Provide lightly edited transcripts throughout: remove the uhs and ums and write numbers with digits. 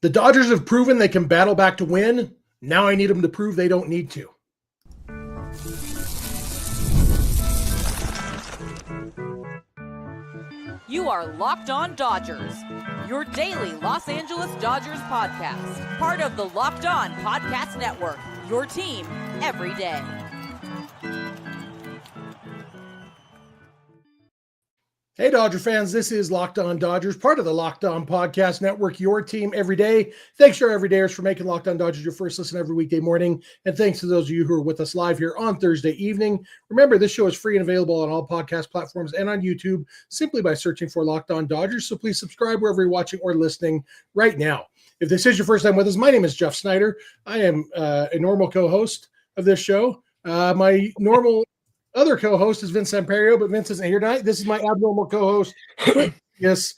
The Dodgers have proven they can battle back to win. Now I need them to prove they don't need to. You are Locked On Dodgers, your daily Los Angeles Dodgers podcast. Part of the Locked On Podcast Network, your team every day. Hey, Dodger fans, this is Locked On Dodgers, part of the Locked On Podcast Network, your team every day. Thanks to our everydayers for making Locked On Dodgers your first listen every weekday morning. And thanks to those of you who are with us live here on Thursday evening. Remember, this show is free and available on all podcast platforms and on YouTube simply by searching for Locked On Dodgers. So please subscribe wherever you're watching or listening right now. If this is your first time with us, my name is Jeff Snider. I am a normal co-host of this show. My normal other co-host is Vince Samperio, but Vince isn't here tonight. This is my abnormal co-host. Yes,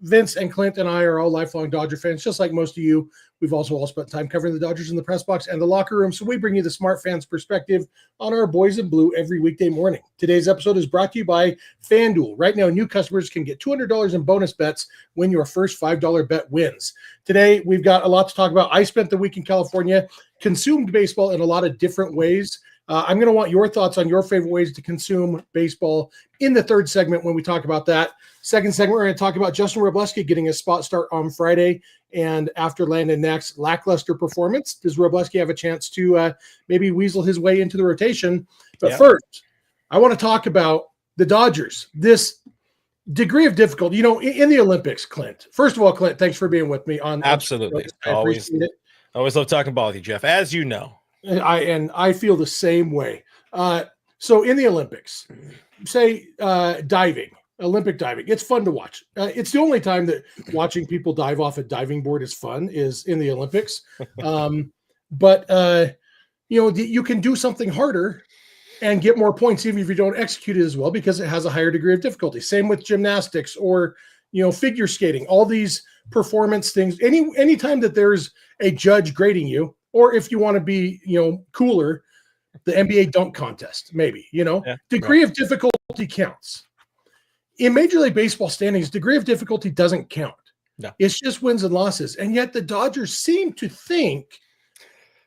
Vince and Clint and I are all lifelong Dodger fans, just like most of you. We've also all spent time covering the Dodgers in the press box and the locker room, so we bring you the smart fans' perspective on our boys in blue every weekday morning. Today's episode is brought to you by FanDuel. Right now, new customers can get $200 in bonus bets when your first $5 bet wins. Today, we've got a lot to talk about. I spent the week in California, consumed baseball in a lot of different ways. I'm going to want your thoughts on your favorite ways to consume baseball in the third segment when we talk about that. Second segment, we're going to talk about Justin Wrobleski getting a spot start on Friday. And after Landon Knack's lackluster performance, does Wrobleski have a chance to maybe weasel his way into the rotation? But first, I want to talk about the Dodgers. This degree of difficulty, in the Olympics, Clint. First of all, Clint, thanks for being with me on. Absolutely. I appreciate it. Always love talking ball with you, Jeff, as you know. I feel the same way. So in the Olympics, say Olympic diving, it's fun to watch. It's the only time that watching people dive off a diving board is fun is in the Olympics. But you can do something harder and get more points even if you don't execute it as well because it has a higher degree of difficulty. Same with gymnastics or figure skating. All these performance things. Anytime that there's a judge grading you. Or if you want to be, cooler, the NBA dunk contest, maybe, degree of difficulty counts. In Major League Baseball standings, degree of difficulty doesn't count. No. It's just wins and losses. And yet the Dodgers seem to think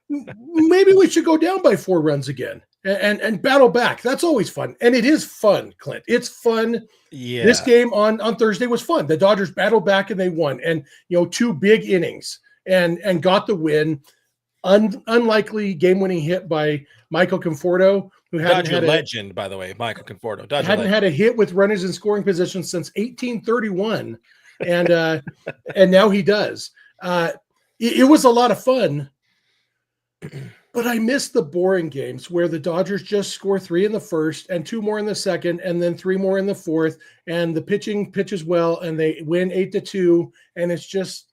maybe we should go down by 4 runs again and battle back. That's always fun. And it is fun, Clint. It's fun. Yeah. This game on Thursday was fun. The Dodgers battled back and they won. And, 2 big innings and got the win. Unlikely game-winning hit by Michael Conforto, who hadn't had legend, by the way, Michael Conforto. Hadn't had a hit with runners in scoring position since 1831, and now he does. It was a lot of fun, but I miss the boring games where the Dodgers just score 3 in the first and 2 more in the second, and then 3 more in the fourth, and the pitching pitches well, and they win 8-2, and it's just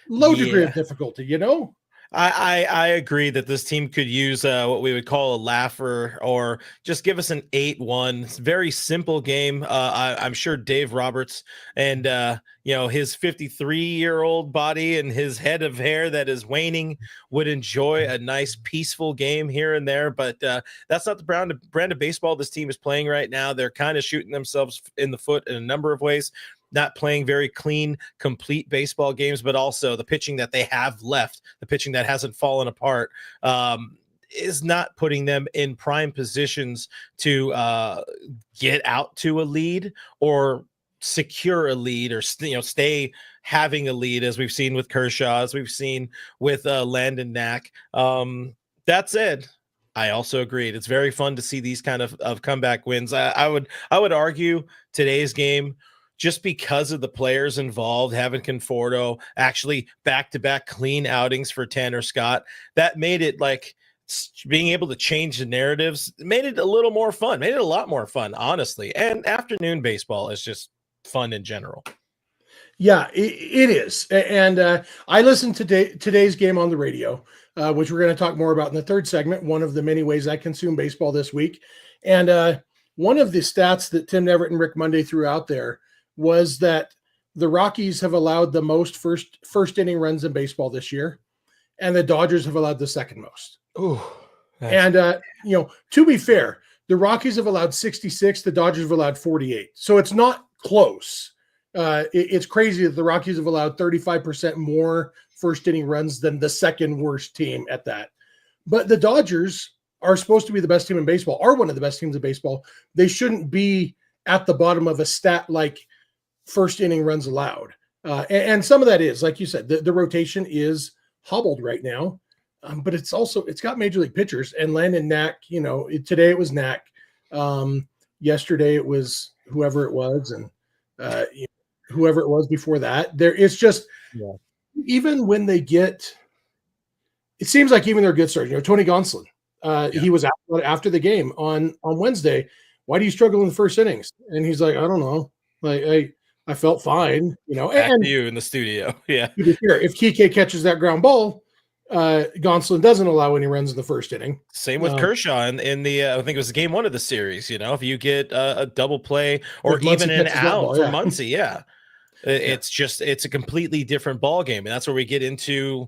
low degree of difficulty, I agree that this team could use what we would call a laugher or just give us an 8-1. It's a very simple game. I'm sure Dave Roberts and, his 53-year-old body and his head of hair that is waning would enjoy a nice peaceful game here and there. But that's not the brand of baseball this team is playing right now. They're kind of shooting themselves in the foot in a number of ways. Not playing very clean, complete baseball games, but also the pitching that they have left, the pitching that hasn't fallen apart, is not putting them in prime positions to get out to a lead or secure a lead or stay having a lead, as we've seen with Kershaw, as we've seen with Landon Knack. That said, I also agreed. It's very fun to see these kind of comeback wins. I would argue today's game, just because of the players involved, having Conforto, actually back-to-back clean outings for Tanner Scott, that made it like being able to change the narratives, made it a little more fun, made it a lot more fun, honestly. And afternoon baseball is just fun in general. Yeah, it is. And I listened to today's game on the radio, which we're going to talk more about in the third segment, one of the many ways I consume baseball this week. And one of the stats that Tim Neverett and Rick Monday threw out there was that the Rockies have allowed the most first inning runs in baseball this year, and the Dodgers have allowed the second most. Ooh, and to be fair, the Rockies have allowed 66, the Dodgers have allowed 48. So it's not close. It's crazy that the Rockies have allowed 35% more first inning runs than the second worst team at that. But the Dodgers are supposed to be the best team in baseball, are one of the best teams in baseball. They shouldn't be at the bottom of a stat like first inning runs allowed. And some of that is, like you said, the rotation is hobbled right now. But it's got major league pitchers, and Landon Knack, today it was Knack. Yesterday it was whoever it was, and whoever it was before that. It's just, even when they get, it seems like even their good starters, Tony Gonsolin, he was after the game on Wednesday. Why do you struggle in the first innings? And he's like, I don't know. Like I felt fine, and you in the studio. Yeah. If Kike catches that ground ball, Gonsolin doesn't allow any runs in the first inning. Same with Kershaw in the I think it was game 1 of the series. If you get a double play or even an out for Muncy, it's a completely different ball game, and that's where we get into.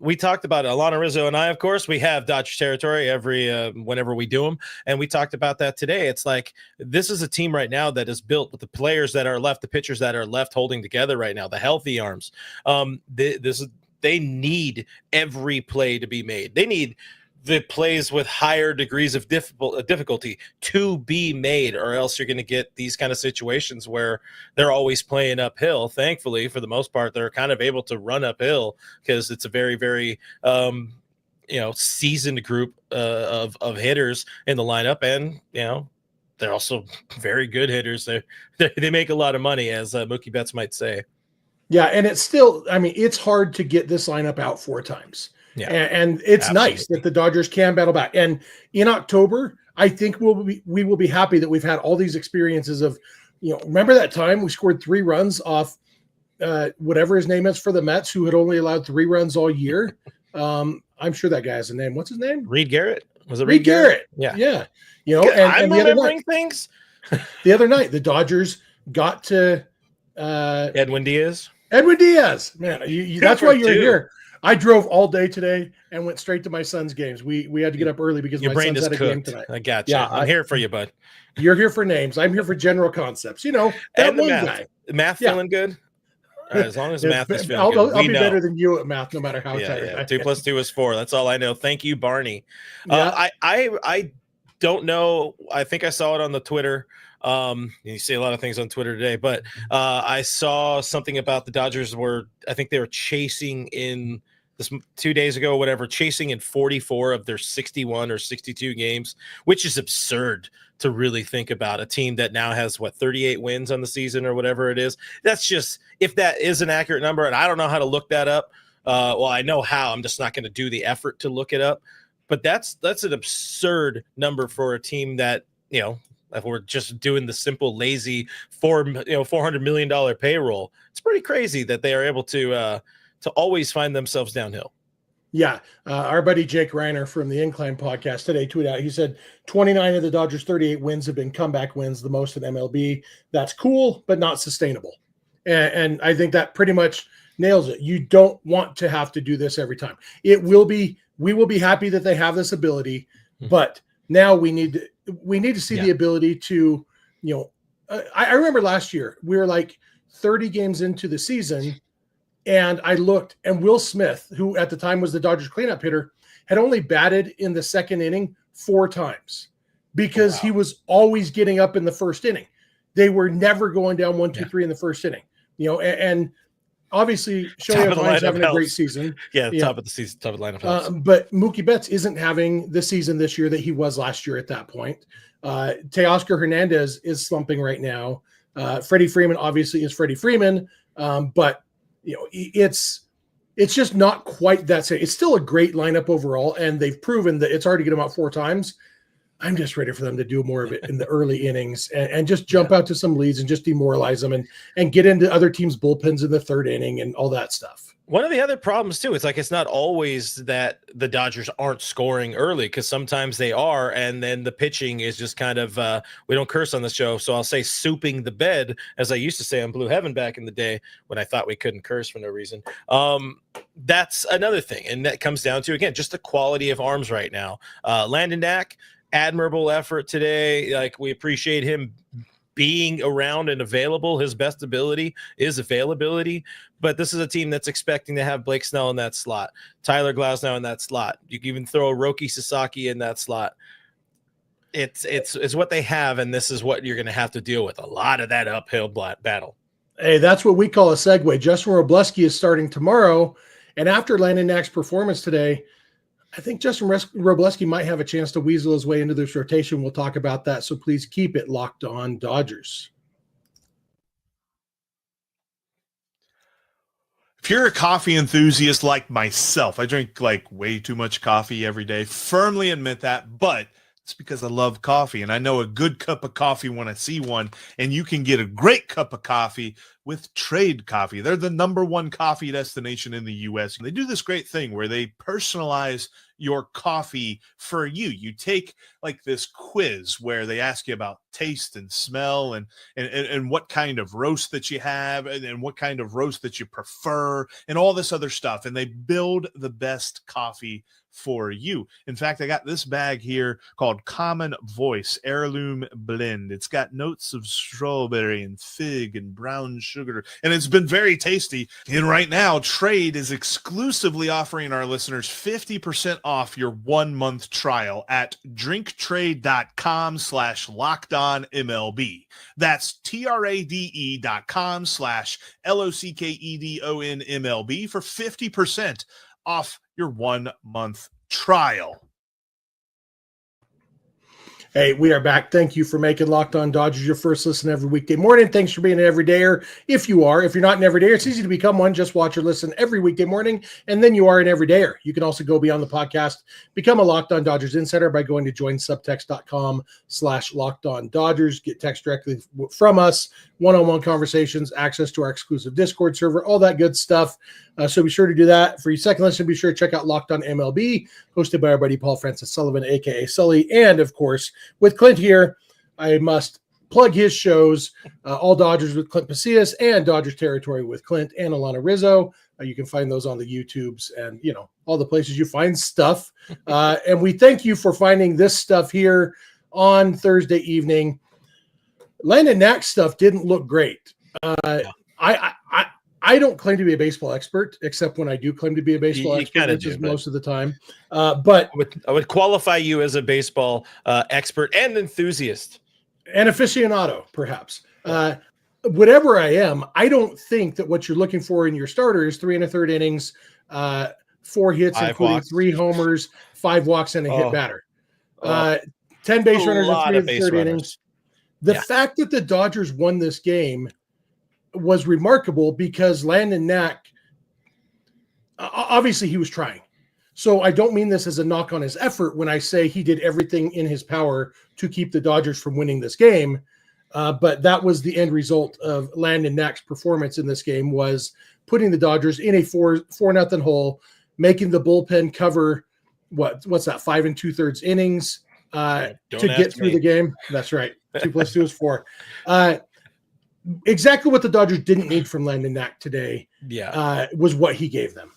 We talked about it. Alana Rizzo and I, of course, we have Dodgers territory every whenever we do them, and we talked about that today. It's like this is a team right now that is built with the players that are left, the pitchers that are left holding together right now, the healthy arms. They need every play to be made. They need the plays with higher degrees of difficulty to be made, or else you're going to get these kind of situations where they're always playing uphill. Thankfully, for the most part, they're kind of able to run uphill because it's a very, very seasoned group of hitters in the lineup, and they're also very good hitters. They make a lot of money, as Mookie Betts might say. Yeah, and it's still, it's hard to get this lineup out 4 times. Yeah, and it's nice that the Dodgers can battle back. And in October, I think we will be happy that we've had all these experiences of, remember that time we scored 3 runs off whatever his name is for the Mets, who had only allowed 3 runs all year. I'm sure that guy has a name. What's his name? Reed Garrett. Was it Reed Garrett? Yeah. Yeah. I'm remembering things. The other night, the Dodgers got to Edwin Diaz. Man, that's why you're here. I drove all day today and went straight to my son's games. We had to get up early because your my brain son's is had a cooked. game tonight. I got you. I'm here for you, bud. You're here for names. I'm here for general concepts. That and one math. guy. Math feeling good? All right, as long as math is feeling good. I'll be better than you at math, no matter how tired I am. 2 + 2 is 4. That's all I know. Thank you, Barney. I don't know. I think I saw it on the Twitter. You see a lot of things on Twitter today, but I saw something about the Dodgers I think they were chasing in this 2 days ago, whatever, chasing in 44 of their 61 or 62 games, which is absurd to really think about. A team that now has 38 wins on the season or whatever it is. That's just, if that is an accurate number, and I don't know how to look that up. Well, I know how, I'm just not going to do the effort to look it up, but that's an absurd number for a team that, if we're just doing the simple, lazy $400 million payroll. It's pretty crazy that they are able to always find themselves downhill. Yeah. Our buddy Jake Reiner from the Incline podcast today tweeted out, he said 29 of the Dodgers' 38 wins have been comeback wins, the most in MLB. That's cool, but not sustainable. And I think that pretty much nails it. You don't want to have to do this every time. We will be happy that they have this ability, but now we need to see the ability to, I remember last year we were like 30 games into the season, and I looked, and Will Smith, who at the time was the Dodgers cleanup hitter, had only batted in the second inning 4 times because he was always getting up in the first inning. They were never going down 1, 2, 3 in the first inning, and obviously Shohei Ohtani's having a great season. Yeah, top of the season, top of the lineup. But Mookie Betts isn't having the season this year that he was last year at that point. Teoscar Hernandez is slumping right now. Freddie Freeman obviously is Freddie Freeman, but it's just not quite that same. It's still a great lineup overall, and they've proven that it's hard to get them out 4 times. I'm just ready for them to do more of it in the early innings and just jump out to some leads and just demoralize them and get into other teams' bullpens in the 3rd inning and all that stuff. One of the other problems too, it's not always that the Dodgers aren't scoring early, because sometimes they are, and then the pitching is just kind of we don't curse on the show, so I'll say souping the bed, as I used to say on Blue Heaven back in the day when I thought we couldn't curse for no reason. That's another thing, and that comes down to, again, just the quality of arms right now. Landon Knack, admirable effort today. Like, we appreciate him being around and available. His best ability is availability, but this is a team that's expecting to have Blake Snell in that slot, Tyler Glasnow in that slot. You can even throw Roki Sasaki in that slot. It's what they have, and this is what you're going to have to deal with, a lot of that uphill battle. Hey, that's what we call a segue. Justin Wrobleski is starting tomorrow, and after Landon Knack's performance today, I think Justin Wrobleski might have a chance to weasel his way into this rotation. We'll talk about that, so please keep it locked on Dodgers. If you're a coffee enthusiast like myself, I drink like way too much coffee every day. Firmly admit that, but it's because I love coffee, and I know a good cup of coffee when I see one, and you can get a great cup of coffee with Trade Coffee. They're the #1 coffee destination in the U.S. They do this great thing where they personalize your coffee for you. You take like this quiz where they ask you about taste and smell and what kind of roast that you have and what kind of roast that you prefer and all this other stuff. And they build the best coffee for you. In fact, I got this bag here called Common Voice Heirloom Blend. It's got notes of strawberry and fig and brown sugar, and it's been very tasty. And right now, Trade is exclusively offering our listeners 50% off your 1-month trial at drinktrade.com/lockedonmlb. That's TRADE.com/LOCKEDONMLB for 50% off your 1-month trial. Hey, we are back. Thank you for making Locked On Dodgers your first listen every weekday morning. Thanks for being an everydayer. If you're not an everydayer, it's easy to become one. Just watch or listen every weekday morning, and then you are an everydayer. You can also go beyond the podcast, become a Locked On Dodgers insider by going to joinsubtext.com/LockedOnDodgers. Get text directly from us, one-on-one conversations, access to our exclusive Discord server, all that good stuff. So be sure to do that. For your second listen, be sure to check out Locked On MLB, hosted by our buddy Paul Francis Sullivan, a.k.a. Sully. And, of course, with Clint here, I must plug his shows, All Dodgers with Clint Pasillas and Dodgers Territory with Clint and Alana Rizzo. You can find those on the YouTubes and, all the places you find stuff. And we thank you for finding this stuff here on Thursday evening. Landon Knack stuff didn't look great. I don't claim to be a baseball expert, except when I do claim to be a baseball expert, which is most of the time. But I would qualify you as a baseball expert and enthusiast. And aficionado, perhaps. Whatever I am, I don't think that what you're looking for in your starter is 3 1/3 innings, 4 hits, 5 including walks. 3 homers, 5 walks, and a hit batter. 10 base runners in 3 1/3 innings. The fact that the Dodgers won this game was remarkable because Landon Knack, obviously he was trying. So I don't mean this as a knock on his effort when I say he did everything in his power to keep the Dodgers from winning this game. But that was the end result of Landon Knack's performance in this game, was putting the Dodgers in a 4-0 hole, making the bullpen cover what's that, 5 2/3 innings to get through the game. That's right. 2 + 2 is 4. Exactly what the Dodgers didn't need from Landon Knack today. Was what he gave them.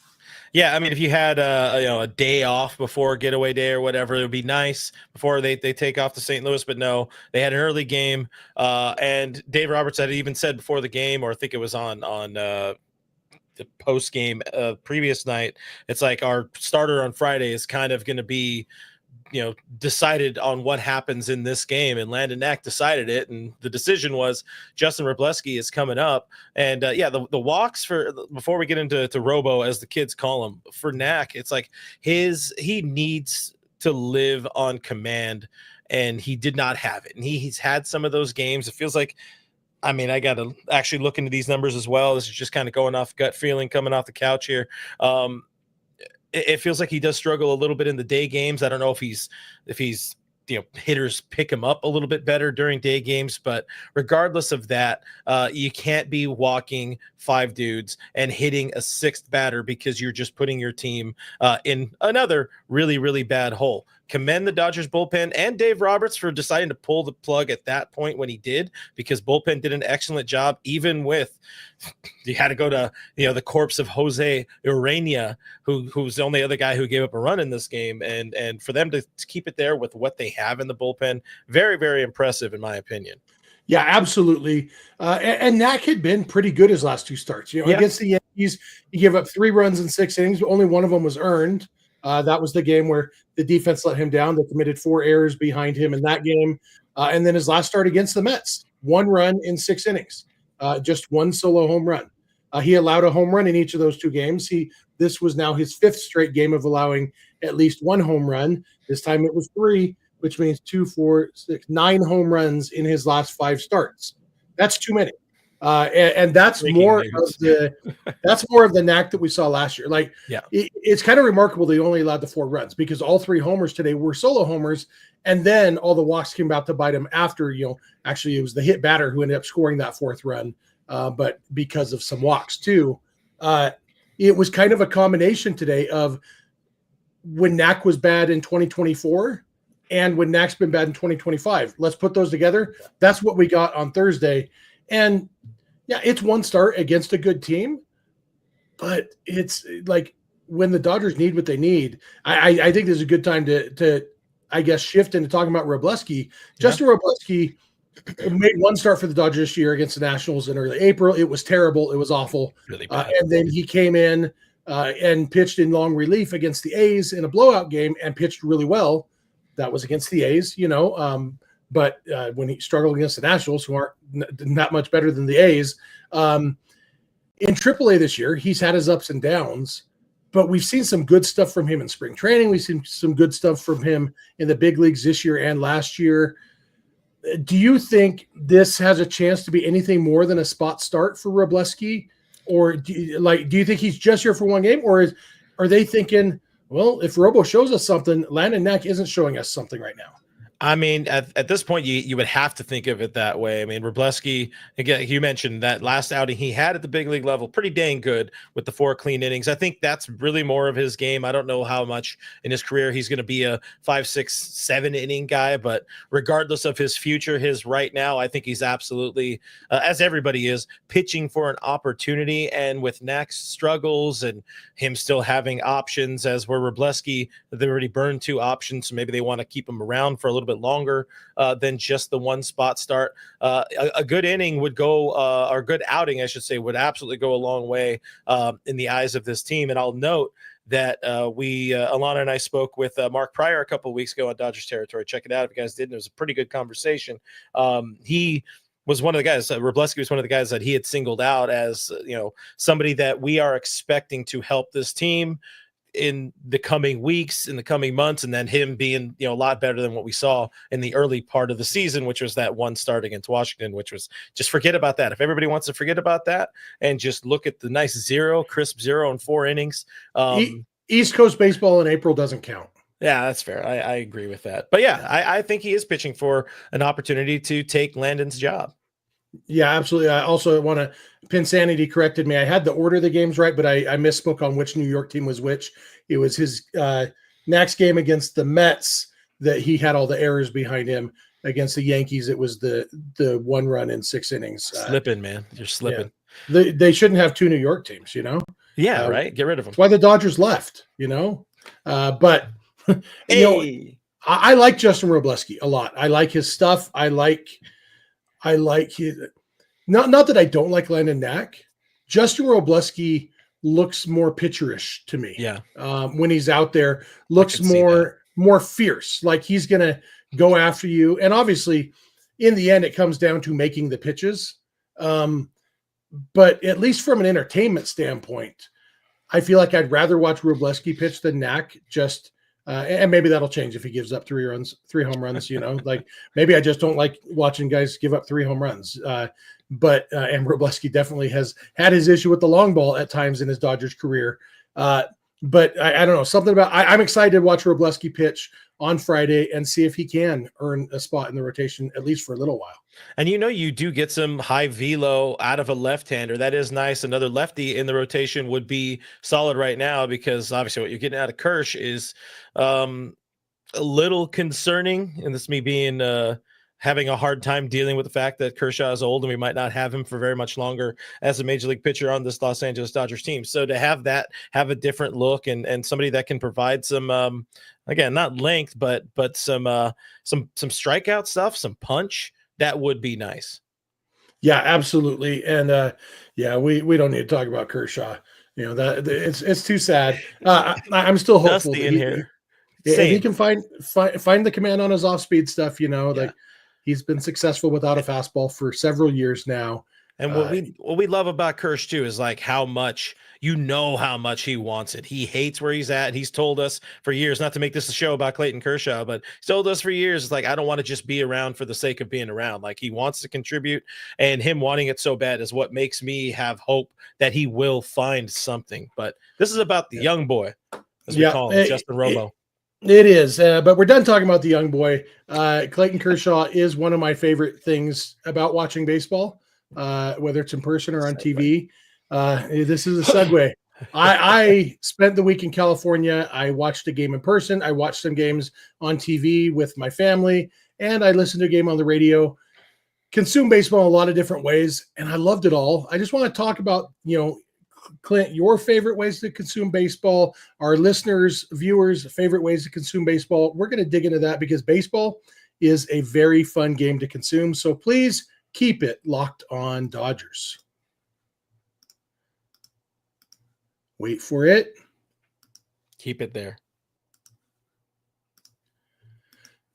Yeah, I mean, if you had a day off before getaway day or whatever, it would be nice before they take off to St. Louis. But no, they had an early game, and Dave Roberts had even said before the game, or I think it was on the post game previous night. It's like our starter on Friday is kind of going to be, decided on what happens in this game, and Landon Knack decided it, and the decision was Justin Wrobleski is coming up, and the walks before we get into Robo, as the kids call him, for Knack, it's like he needs to live on command, and he did not have it, and he's had some of those games. It feels like, I mean, I got to actually look into these numbers as well. This is just kind of going off gut feeling, coming off the couch here. It feels like he does struggle a little bit in the day games. I don't know if he's hitters pick him up a little bit better during day games, but regardless of that, you can't be walking 5 dudes and hitting a 6th batter because you're just putting your team in another really, really bad hole. Commend the Dodgers bullpen and Dave Roberts for deciding to pull the plug at that point when he did, because bullpen did an excellent job, even with you had to go to the corpse of Jose Urania, who's the only other guy who gave up a run in this game, and for them to keep it there with what they have in the bullpen, very, very impressive in my opinion. Yeah, absolutely. And Knack had been pretty good his last 2 starts. Against the Yankees, he gave up 3 runs in 6 innings, but only one of them was earned. That was the game where the defense let him down. They committed 4 errors behind him in that game. And then his last start against the Mets, 1 run in 6 innings, just 1 solo home run. He allowed a home run in each of those 2 games. This was now his 5th straight game of allowing at least 1 home run. This time it was 3, which means 2, 4, 6, 9 home runs in his last 5 starts. That's too many. And that's more of the Knack that we saw last year. Like, it's kind of remarkable they only allowed the 4 runs because all 3 homers today were solo homers, and then all the walks came out to bite him after. Actually, it was the hit batter who ended up scoring that 4th run, but because of some walks too. It was kind of a combination today of when Knack was bad in 2024 and when Knack's been bad in 2025. Let's put those together. That's what we got on Thursday. And yeah, it's 1 start against a good team, but it's like when the Dodgers need what they need, I think there's a good time to I guess, shift into talking about Wrobleski. Justin Wrobleski made 1 start for the Dodgers this year against the Nationals in early April. It was terrible. It was awful. Really bad. And then he came in and pitched in long relief against the A's in a blowout game and pitched really well. That was against the A's, but when he struggled against the Nationals, who aren't not much better than the A's, in AAA this year, he's had his ups and downs, but we've seen some good stuff from him in spring training. We've seen some good stuff from him in the big leagues this year and last year. Do you think this has a chance to be anything more than a spot start for Wrobleski? Or do you think he's just here for 1 game? Or are they thinking, well, if Robo shows us something, Landon Knack isn't showing us something right now? I mean, at this point, you would have to think of it that way. I mean, Wrobleski, again, you mentioned that last outing he had at the big league level, pretty dang good with the 4 clean innings. I think that's really more of his game. I don't know how much in his career he's going to be a 5, 6, 7 inning guy, but regardless of his future, his right now, I think he's absolutely, as everybody is, pitching for an opportunity. And with Knack's struggles and him still having options, as where Wrobleski, they already burned 2 options, so maybe they want to keep him around for a little bit longer than just the 1 spot start. A good inning would go, or a good outing, I should say, would absolutely go a long way in the eyes of this team. And I'll note that Alana and I spoke with Mark Pryor a couple of weeks ago on Dodgers territory. Check it out if you guys didn't. It was a pretty good conversation. He was one of the guys, Wrobleski was one of the guys that he had singled out as, somebody that we are expecting to help this team in the coming weeks, in the coming months, and then him being, a lot better than what we saw in the early part of the season, which was that 1 start against Washington, which was just forget about that. If everybody wants to forget about that and just look at the nice crisp 0 in 4 innings. East Coast baseball in April doesn't count. Yeah, that's fair. I agree with that. But yeah, I think he is pitching for an opportunity to take Landon's job. Yeah, absolutely. I also want to, Pinsanity corrected me. I had the order of the games right, but I misspoke on which New York team was which. It was his next game against the Mets that he had all the errors behind him. Against the Yankees, it was the 1 run in 6 innings. Slipping, man. You're slipping. Yeah. They shouldn't have 2 New York teams, Yeah, right? Get rid of them. That's why the Dodgers left, But, I like Justin Wrobleski a lot. I like his stuff. I like his, not that I don't like Landon Knack. Justin Wrobleski looks more pitcherish to me. Yeah. When he's out there, looks more fierce. Like he's gonna go after you. And obviously, in the end, it comes down to making the pitches. But at least from an entertainment standpoint, I feel like I'd rather watch Wrobleski pitch than Knack. And maybe that'll change if he gives up 3 home runs, like maybe I just don't like watching guys give up 3 home runs. But Wrobleski definitely has had his issue with the long ball at times in his Dodgers career. But I don't know, something about, I'm excited to watch Wrobleski pitch on Friday and see if he can earn a spot in the rotation, at least for a little while. And you do get some high velo out of a left-hander. That is nice. Another lefty in the rotation would be solid right now, because obviously what you're getting out of Kirsch is a little concerning. And this is me being having a hard time dealing with the fact that Kershaw is old and we might not have him for very much longer as a major league pitcher on this Los Angeles Dodgers team. So to have a different look and somebody that can provide some, again, not length, but some strikeout stuff, some punch, that would be nice. Yeah, absolutely. And yeah, we don't need to talk about Kershaw. That it's too sad. I'm still hopeful Dusty that in here. if he Same. can find the command on his off speed stuff, Yeah. like he's been successful without a fastball for several years now. And what we love about Kirsch too is like how much how much he wants it. He hates where he's at. He's told us for years, not to make this a show about Clayton Kershaw, but he's told us for years, it's like, I don't want to just be around for the sake of being around. Like he wants to contribute, and him wanting it so bad is what makes me have hope that he will find something. But this is about the young boy, as we call him, Justin Robo. It is, but we're done talking about the young boy. Clayton Kershaw is one of my favorite things about watching baseball, whether it's in person or on TV. This is a segue. I spent the week in California. I watched a game in person. I watched some games on TV with my family, and I listened to a game on the radio. Consume baseball in a lot of different ways, and I loved it all. I just want to talk about, Clint, your favorite ways to consume baseball, our listeners, viewers' favorite ways to consume baseball. We're going to dig into that because baseball is a very fun game to consume. So please keep it locked on Dodgers. Wait for it. Keep it there.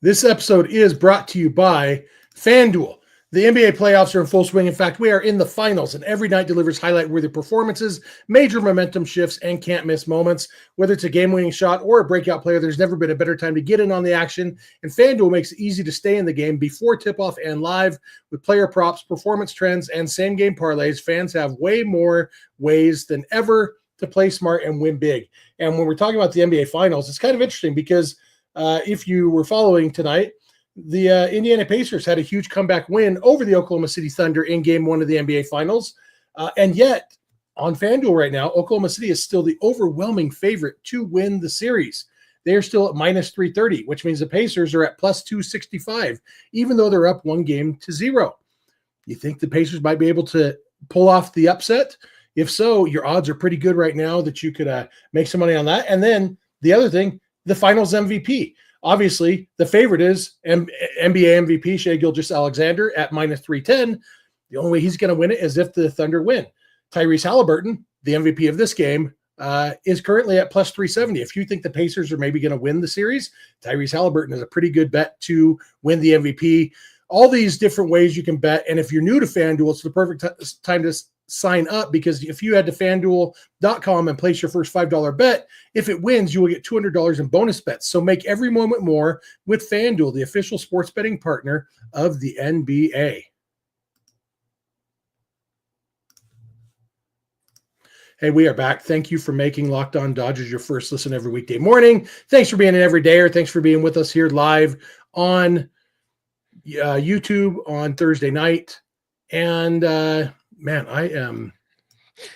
This episode is brought to you by FanDuel. The NBA playoffs are in full swing. In fact, we are in the finals, and every night delivers highlight-worthy performances, major momentum shifts, and can't-miss moments. Whether it's a game-winning shot or a breakout player, there's never been a better time to get in on the action, and FanDuel makes it easy to stay in the game before tip-off and live. With player props, performance trends, and same-game parlays, fans have way more ways than ever to play smart and win big. And when we're talking about the NBA finals, it's kind of interesting because if you were following tonight, the Indiana Pacers had a huge comeback win over the Oklahoma City Thunder in Game 1 of the NBA Finals. And yet, on FanDuel right now, Oklahoma City is still the overwhelming favorite to win the series. They are still at minus 330, which means the Pacers are at plus 265, even though they're up 1-0. You think the Pacers might be able to pull off the upset? If so, your odds are pretty good right now that you could make some money on that. And then the other thing, the Finals MVP. Obviously, the favorite is NBA MVP Shai Gilgeous-Alexander at minus 310. The only way he's going to win it is if the Thunder win. Tyrese Halliburton, the MVP of this game, is currently at plus 370. If you think the Pacers are maybe going to win the series, Tyrese Halliburton is a pretty good bet to win the MVP. All these different ways you can bet. And if you're new to FanDuel, it's the perfect time to sign up, because if you head to FanDuel.com and place your first $5 bet, if it wins, you will get $200 in bonus bets. So make every moment more with FanDuel, the official sports betting partner of the NBA. Hey, we are back. Thank you for making Locked On Dodgers your first listen every weekday morning. Thanks for being an everydayer. Thanks for being with us here live on YouTube on Thursday night. And man, I am.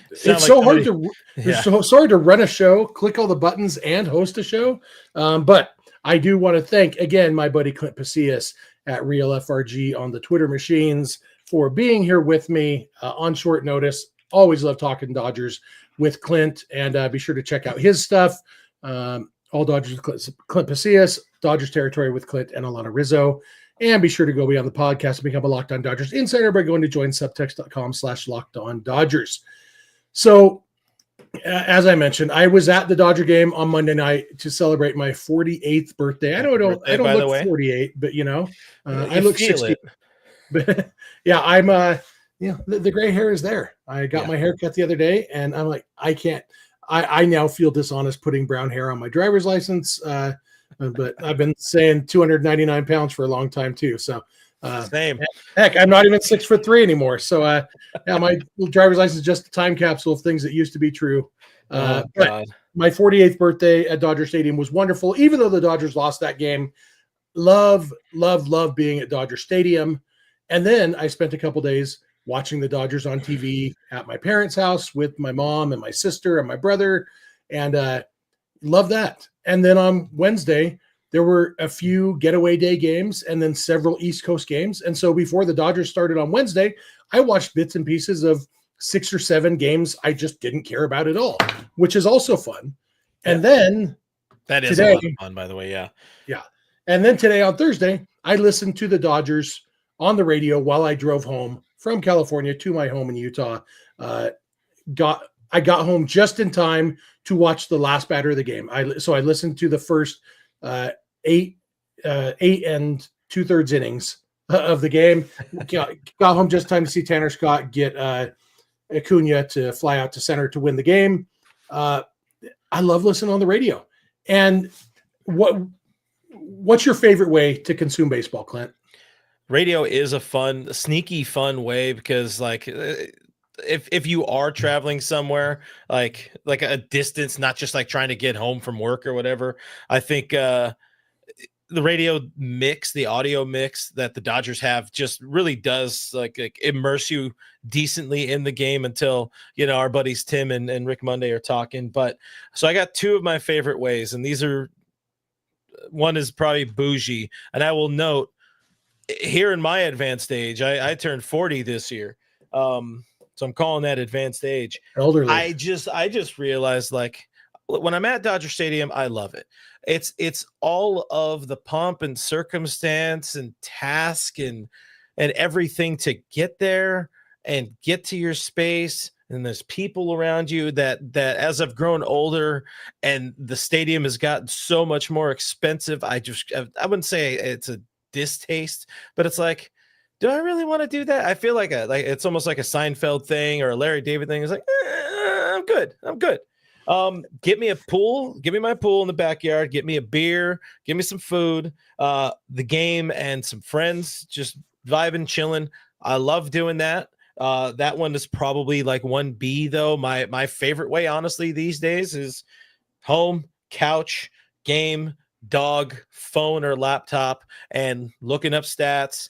It's so hard to. It's so hard to run a show, click all the buttons, and host a show. But I do want to thank again my buddy Clint Pasillas at Real FRG on the Twitter machines for being here with me on short notice. Always love talking Dodgers with Clint, and be sure to check out his stuff. All Dodgers with Clint Pasillas, Dodgers Territory with Clint and Alana Rizzo. And be sure to go be on the podcast and become a Locked On Dodgers insider by going to joinsubtext.com/LockedOnDodgers. So, as I mentioned, I was at the Dodger game on Monday night to celebrate my 48th birthday. I don't look 48, but I look 60. But yeah, I'm the gray hair is there. I got my hair cut the other day, and I'm like, I can't. I now feel dishonest putting brown hair on my driver's license. But I've been saying 299 pounds for a long time too. So same. Heck, I'm not even 6'3" anymore. So my driver's license is just a time capsule of things that used to be true. But my 48th birthday at Dodger Stadium was wonderful. Even though the Dodgers lost that game, love being at Dodger Stadium. And then I spent a couple days watching the Dodgers on TV at my parents' house with my mom and my sister and my brother, and love that. And then on Wednesday, there were a few getaway day games and then several East Coast games. And so before the Dodgers started on Wednesday, I watched bits and pieces of 6 or 7 games I just didn't care about at all, which is also fun. And then that is today, a lot of fun, by the way. Yeah. And then today on Thursday, I listened to the Dodgers on the radio while I drove home from California to my home in Utah. I got home just in time to watch the last batter of the game. So I listened to the first 8 and 2/3 innings of the game. Got home just in time to see Tanner Scott get Acuna to fly out to center to win the game. I love listening on the radio. And what's your favorite way to consume baseball, Clint? Radio is a fun, sneaky fun way because like if you are traveling somewhere like a distance, not just like trying to get home from work or whatever, I think the radio mix, the audio mix that the Dodgers have just really does like immerse you decently in the game until, our buddies Tim and Rick Monday are talking. But so I got two of my favorite ways, and these are, one is probably bougie. And I will note here in my advanced age, I turned 40 this year. So I'm calling that advanced age. Elderly. I just realized like when I'm at Dodger Stadium, I love it. It's all of the pomp and circumstance and task and everything to get there and get to your space. And there's people around you that as I've grown older and the stadium has gotten so much more expensive, I wouldn't say it's a distaste, but it's like, do I really want to do that? I feel like it's almost like a Seinfeld thing or a Larry David thing. It's like, I'm good. Get me a pool. Give me my pool in the backyard. Get me a beer. Give me some food. The game and some friends, just vibing, chilling. I love doing that. That one is probably like 1B though. My favorite way, honestly, these days is home, couch, game, dog, phone or laptop, and looking up stats,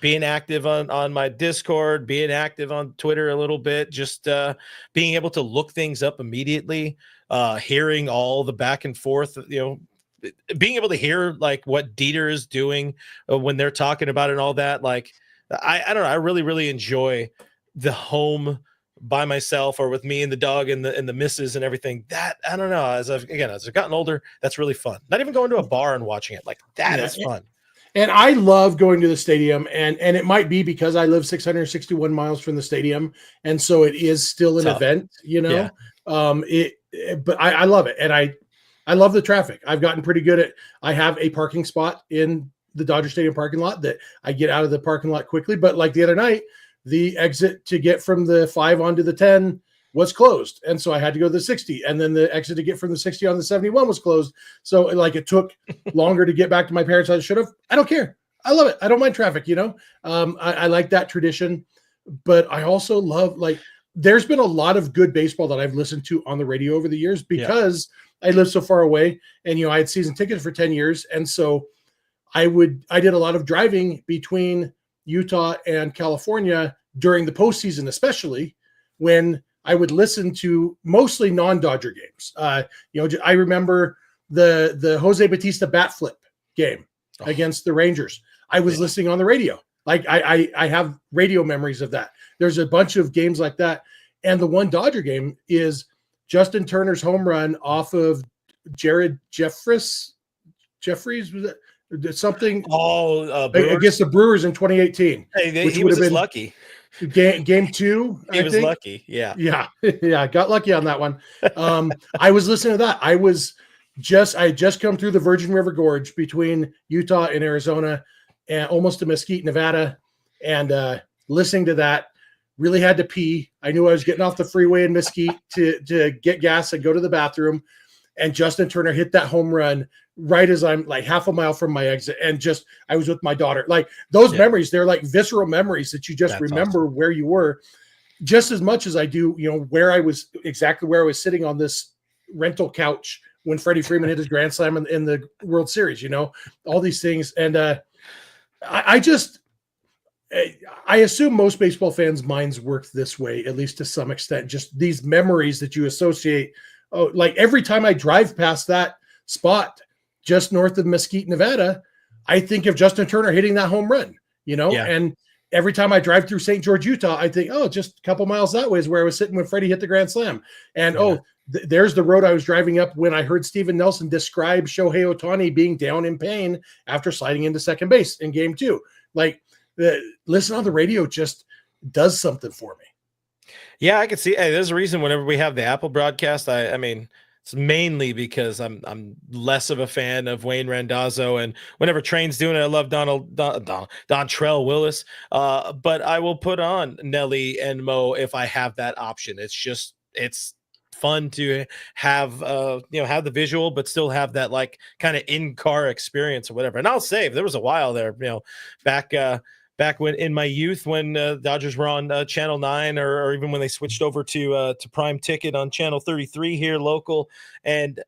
being active on my Discord, being active on Twitter a little bit, just being able to look things up immediately, hearing all the back and forth, being able to hear like what Dieter is doing when they're talking about it and all that. Like, I don't know. I really, really enjoy the home by myself or with me and the dog and the missus and everything. That, I don't know. As I've gotten older, that's really fun. Not even going to a bar and watching it. Like that is fun. And I love going to the stadium, and it might be because I live 661 miles from the stadium, and so it is still an event, Yeah. But I love it, and I love the traffic. I've gotten pretty good at. I have a parking spot in the Dodger Stadium parking lot that I get out of the parking lot quickly. But like the other night, the exit to get from the 5 onto the 10 was closed, and so I had to go to the 60, and then the exit to get from the 60 on the 71 was closed. So like it took longer to get back to my parents' house. I should have. I don't care. I love it. I don't mind traffic. I like that tradition, but I also love like there's been a lot of good baseball that I've listened to on the radio over the years because I live so far away, and I had season tickets for 10 years, and so I did a lot of driving between Utah and California during the postseason, especially when I would listen to mostly non-Dodger games. I remember the Jose Bautista bat flip game against the Rangers. I was listening on the radio. Like I have radio memories of that. There's a bunch of games like that. And the one Dodger game is Justin Turner's home run off of Jared Jeffries. Was it something? Against the Brewers in 2018. Hey, he was lucky. Game 2, he was lucky. Yeah. Got lucky on that one. I was listening to that. I had just come through the Virgin River Gorge between Utah and Arizona, and almost to Mesquite, Nevada, and listening to that. Really had to pee. I knew I was getting off the freeway in Mesquite to get gas and go to the bathroom. And Justin Turner hit that home run right as I'm like half a mile from my exit. And I was with my daughter. Like those memories, they're like visceral memories that you just remember where you were just as much as I do, where I was sitting on this rental couch when Freddie Freeman hit his grand slam in the World Series, all these things. And I assume most baseball fans' minds work this way, at least to some extent, just these memories that you associate. Oh, like every time I drive past that spot just north of Mesquite, Nevada, I think of Justin Turner hitting that home run, and every time I drive through St. George, Utah, I think, just a couple miles that way is where I was sitting when Freddie hit the grand slam. And there's the road I was driving up when I heard Steven Nelson describe Shohei Ohtani being down in pain after sliding into second base in game 2. Like listen on the radio, just does something for me. Yeah, I can see. Hey, there's a reason whenever we have the Apple broadcast, I mean, it's mainly because I'm less of a fan of Wayne Randazzo, and whenever Train's doing it, I love Dontrell Willis. But I will put on Nelly and Mo if I have that option. It's fun to have have the visual, but still have that like kind of in-car experience or whatever. And I'll say there was a while there, back when in my youth, when Dodgers were on Channel 9, or even when they switched over to Prime Ticket on Channel 33 here local, and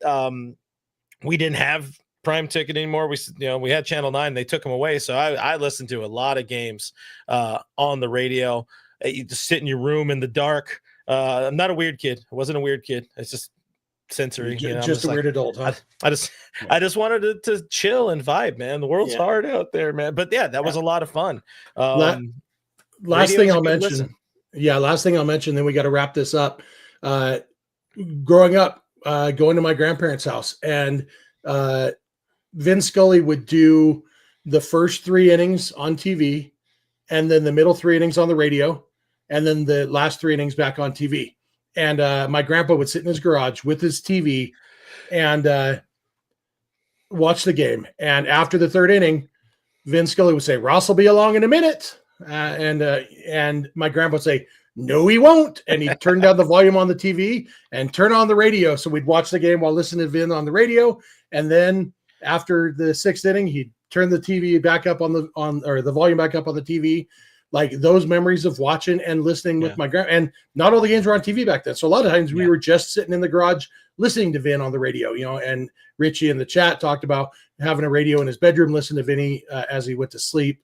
we didn't have Prime Ticket anymore. We had Channel 9, they took them away. So I listened to a lot of games on the radio. You just sit in your room in the dark. I'm not a weird kid. I wasn't a weird kid. It's just sensory. Just a weird adult, huh? I just wanted to chill and vibe, man. The world's hard out there, man. But yeah, that was a lot of fun. Last thing I'll mention. Yeah, last thing I'll mention, then we got to wrap this up. Growing up, going to my grandparents' house, and Vin Scully would do the first 3 innings on TV, and then the middle 3 innings on the radio, and then the last 3 innings back on TV. And my grandpa would sit in his garage with his TV and watch the game. And after the 3rd inning, Vin Scully would say, "Ross will be along in a minute." And my grandpa would say, "No, he won't." And he'd turn down the volume on the TV and turn on the radio. So we'd watch the game while listening to Vin on the radio. And then after the 6th inning, he'd turn the TV back up or the volume back up on the TV. Like those memories of watching and listening with my grandma. And not all the games were on TV back then. So a lot of times we were just sitting in the garage listening to Vin on the radio, and Richie in the chat talked about having a radio in his bedroom, listening to Vinny as he went to sleep.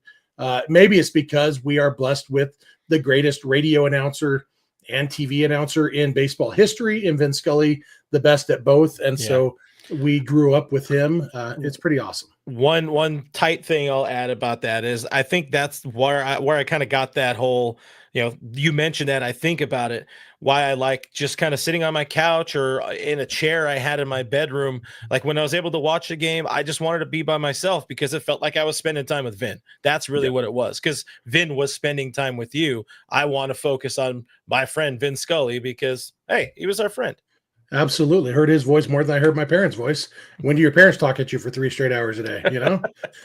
Maybe it's because we are blessed with the greatest radio announcer and TV announcer in baseball history, in Vin Scully, the best at both. And so we grew up with him. It's pretty awesome. One tight thing I'll add about that is I think that's where I kind of got that whole, you mentioned that, I think about it, why I like just kind of sitting on my couch or in a chair I had in my bedroom. Like when I was able to watch a game, I just wanted to be by myself because it felt like I was spending time with Vin. That's really what it was, because Vin was spending time with you. I want to focus on my friend Vin Scully because, hey, he was our friend. Absolutely. Heard his voice more than I heard my parents' voice. When do your parents talk at you for 3 straight hours a day?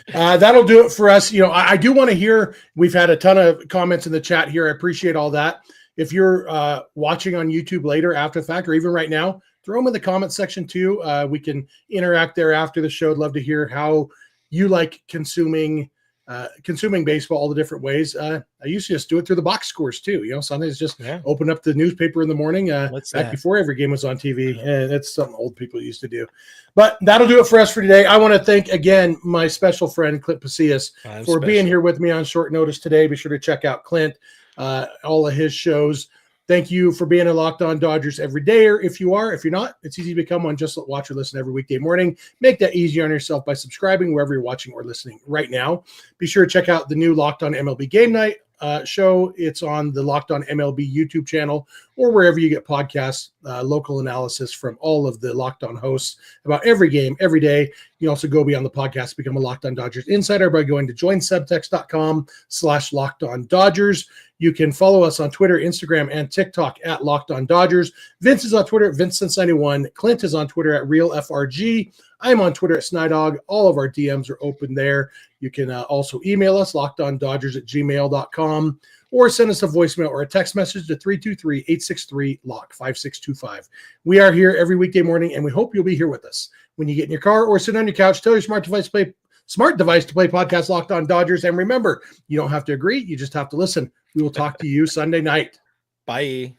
That'll do it for us. I do want to hear, we've had a ton of comments in the chat here. I appreciate all that. If you're watching on YouTube later after the fact, or even right now, throw them in the comment section too. We can interact there after the show. I'd love to hear how you like consuming baseball, all the different ways. I used to just do it through the box scores too. Sundays just open up the newspaper in the morning back before every game was on TV. And that's something old people used to do. But that'll do it for us for today. I want to thank again my special friend Clint Pasillas for being here with me on short notice today. Be sure to check out Clint, all of his shows. Thank you for being a Locked On Dodgers every day. Or if you are, if you're not, it's easy to become one. Just watch or listen every weekday morning. Make that easy on yourself by subscribing wherever you're watching or listening right now. Be sure to check out the new Locked On MLB Game Night show. It's on the Locked On MLB YouTube channel or wherever you get podcasts, local analysis from all of the Locked On hosts about every game, every day. You can also go beyond the podcast to become a Locked On Dodgers insider by going to joinsubtext.com/LockedOnDodgers. You can follow us on Twitter, Instagram, and TikTok at Locked On Dodgers. Vince is on Twitter at Vincent91. Clint is on Twitter at RealFRG. I'm on Twitter at Snydog. All of our DMs are open there. You can also email us, lockedondodgers@gmail.com, or send us a voicemail or a text message to 323-863-LOCK5625. We are here every weekday morning, and we hope you'll be here with us. When you get in your car or sit on your couch, tell your smart device to play podcast Locked On Dodgers. And remember, you don't have to agree. You just have to listen. We will talk to you Sunday night. Bye.